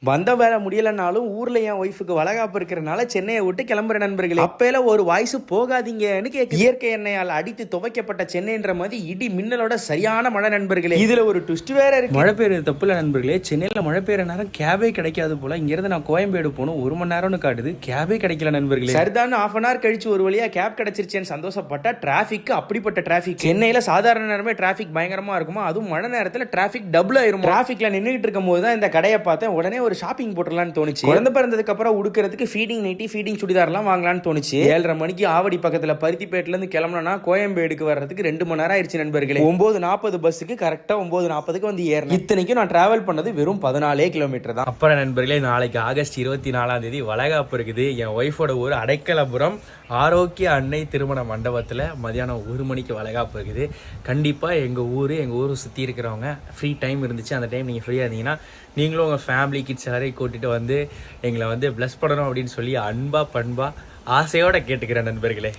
வந்த வேலை முடியலனாலும் ஊர்ல என் ஒய்ஃபுக்கு வளகாப்பு இருக்கிறனால சென்னையை விட்டு கிளம்புற நண்பர்களே. அப்பேல ஒரு வாய்ஸ் போகாதீங்கன்னு கேட்க இயற்கை எண்ணெயால் அடித்து துவைக்கப்பட்ட சென்னைன்ற மாதிரி இடி மின்னலோட சரியான மழை நண்பர்களே. இதுல ஒரு ட்விஸ்ட் வேற இருக்கு. மழை பெய்யுறது தப்புல நண்பர்களே. சென்னையில மழை பெய்யுற நேரம் கேபே கிடைக்காது போல. இங்க இருந்து நான் கோயம்பேடு போகணும், 1 மணி நேரம்னு காட்டுது, கேபே கிடைக்கல நண்பர்களே. சரிதான், ½ hour கழிச்சு ஒரு வழியா கேப் கிடைச்சிருச்சேன்னு சந்தோஷப்பட்டா டிராபிக் அப்படிப்பட்ட டிராபிக். சென்னையில சாதாரண நேரமே டிராபிக் பயங்கரமா இருக்குமா, அதுவும் மழை நேரத்துல டிராபிக் டபுள் ஆயிரும். டிராபிக்ல நின்றுட்டு இருக்கும் போது தான் இந்த கடையை பார்த்தேன். உடனே ஒரு ஷாப்பிங் போட்டுடலான்னு தோணுச்சு. குழந்தை பிறந்ததுக்கு அப்புறம் உடுக்கிறதுக்கு ஃபீடிங் நைட்டி, ஃபீடிங் சுடிதார்லாம் வாங்கலான்னு தோணுச்சு. 7:30 மணிக்கு ஆவடி பக்கத்துல பருத்திப்பேட்ல இருந்து கிளம்புனா கோயம்பேடுக்கு வர்றதுக்கு 2 மணி நேரம் ஆயிடுச்சு நண்பர்களே. 9:40 பஸ்ஸுக்கு கரெக்டா 9:40க்கு வந்து ஏறணும். இத்தனைக்கும் நான் டிராவல் பண்ணது வெறும் 14 கிலோமீட்டர் தான். அப்புறம் நண்பர்களே, நாளைக்கு ஆகஸ்ட் 24 வளகாப்பு இருக்குது. என் ஒய்ஃபோட ஊர் அடைக்கலபுரம் ஆரோக்கிய அன்னை திருமண மண்டபத்தில் மதியானம் 1 மணிக்கு வளகாப்பு இருக்குது. கண்டிப்பாக எங்கள் ஊர் சுற்றி இருக்கிறவங்க ஃப்ரீ டைம் இருந்துச்சு, அந்த டைம் நீங்கள் ஃப்ரீயாக இருந்தீங்கன்னா நீங்களும் உங்கள் ஃபேமிலி கிட்ஸ் எல்லாரையும் கூட்டிகிட்டு வந்து எங்களை வந்து ப்ளஸ் பண்ணணும் அப்படின்னு சொல்லி அன்பாக பண்பாக ஆசையோடு கேட்டுக்கிறேன் நண்பர்களே.